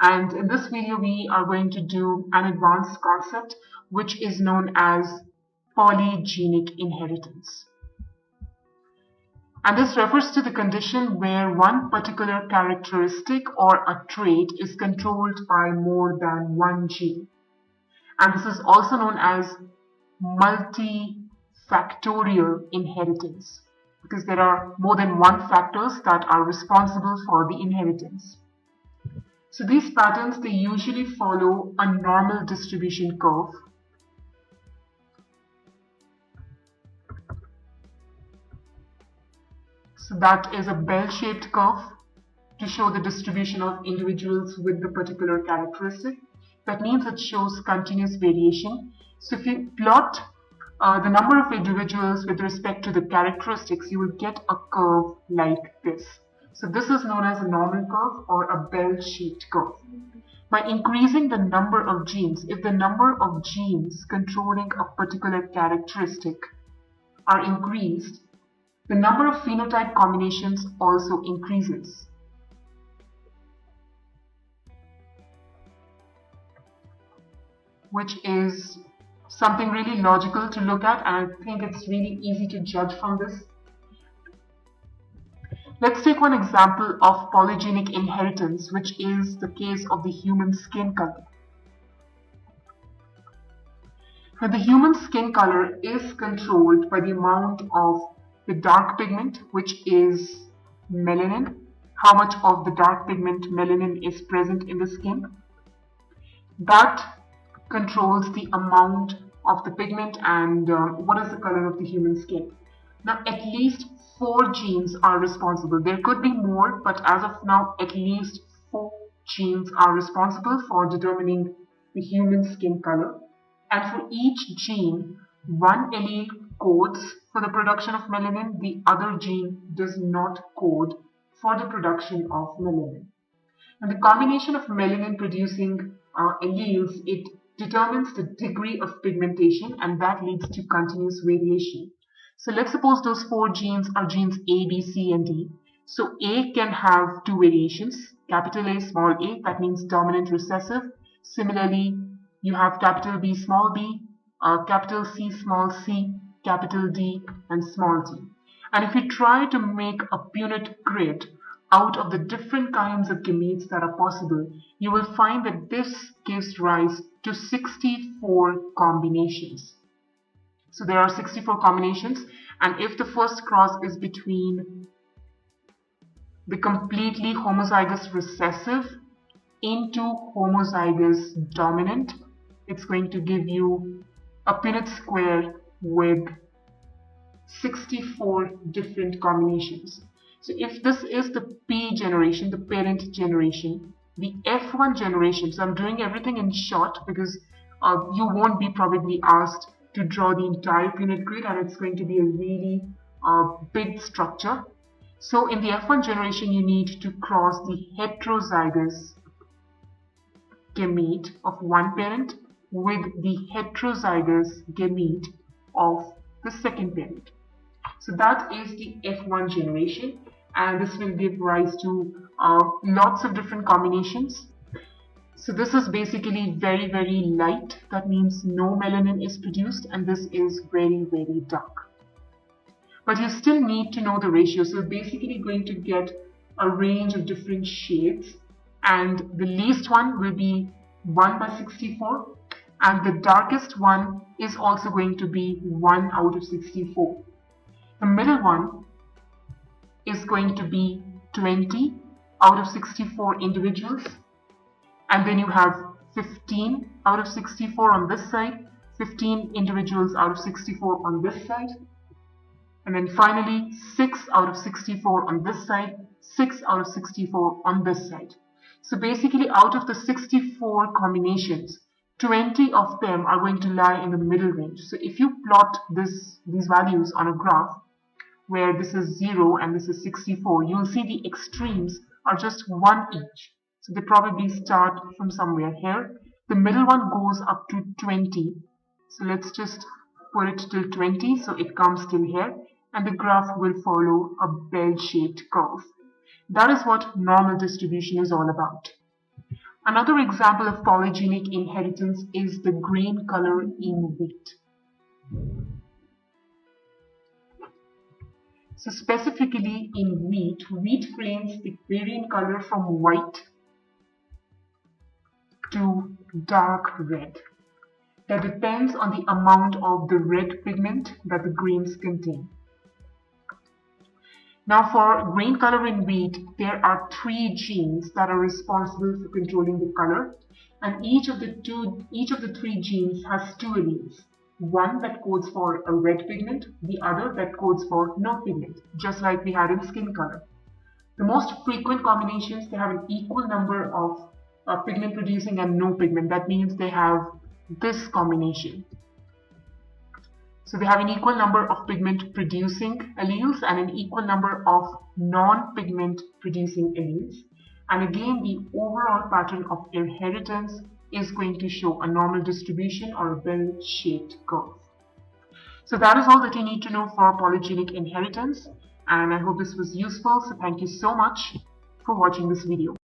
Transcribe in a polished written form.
And in this video, we are going to do an advanced concept which is known as polygenic inheritance. And this refers to the condition where one particular characteristic or a trait is controlled by more than one gene. And this is also known as multifactorial inheritance, because there are more than one factors that are responsible for the inheritance. So these patterns, they usually follow a normal distribution curve. So that is a bell-shaped curve to show the distribution of individuals with the particular characteristic. That means it shows continuous variation. So if you plot the number of individuals with respect to the characteristics, you will get a curve like this. So this is known as a normal curve or a bell-shaped curve. By increasing the number of genes, if the number of genes controlling a particular characteristic are increased, the number of phenotype combinations also increases. Which is something really logical to look at, and I think it's really easy to judge from this. Let's take one example of polygenic inheritance, which is the case of the human skin color. Now, the human skin color is controlled by the amount of the dark pigment, which is melanin, how much of the dark pigment melanin is present in the skin. That controls the amount of the pigment and what is the color of the human skin. Now, at least 4 genes are responsible. There could be more, but as of now, at least 4 genes are responsible for determining the human skin color. And for each gene, one allele codes for the production of melanin, the other gene does not code for the production of melanin. And the combination of melanin producing alleles, it determines the degree of pigmentation, and that leads to continuous variation. So let's suppose those 4 genes are genes A, B, C, and D. So A can have 2 variations, capital A, small a, that means dominant recessive. Similarly, you have capital B, small b, capital C, small c, capital D, and small d. And if you try to make a punnet grid out of the different kinds of gametes that are possible, you will find that this gives rise to 64 combinations. So there are 64 combinations, and if the first cross is between the completely homozygous recessive into homozygous dominant, it's going to give you a Punnett square with 64 different combinations. So if this is the P generation, the parent generation, the F1 generation, so I'm doing everything in short because you won't be probably asked to draw the entire Punnett grid, and it's going to be a really big structure. So in the F1 generation, you need to cross the heterozygous gamete of one parent with the heterozygous gamete of the second parent. So that is the F1 generation, and this will give rise to lots of different combinations. So this is basically very, very light. That means no melanin is produced, and this is very, very dark. But you still need to know the ratio. So you're basically going to get a range of different shades, and the least one will be 1/64, and the darkest one is also going to be 1/64. The middle one is going to be 20/64 individuals. And then you have 15/64 on this side, 15 individuals out of 64 on this side. And then finally 6/64 on this side, 6/64 on this side. So basically out of the 64 combinations, 20 of them are going to lie in the middle range. So if you plot these values on a graph where this is 0 and this is 64, you'll see the extremes are just 1 each. So they probably start from somewhere here. The middle one goes up to 20. So let's just put it till 20, so it comes till here, and the graph will follow a bell-shaped curve. That is what normal distribution is all about. Another example of polygenic inheritance is the grain color in wheat. So specifically in wheat grains vary in color from white to dark red. That depends on the amount of the red pigment that the grains contain. Now for grain color in wheat, there are 3 genes that are responsible for controlling the color, and each of the 3 genes has 2 alleles. One that codes for a red pigment, the other that codes for no pigment, just like we had in skin color. The most frequent combinations, they have an equal number of pigment producing and no pigment. That means they have this combination. So they have an equal number of pigment producing alleles and an equal number of non-pigment producing alleles. And again, the overall pattern of inheritance is going to show a normal distribution or a bell-shaped curve. So that is all that you need to know for polygenic inheritance, and I hope this was useful. So thank you so much for watching this video.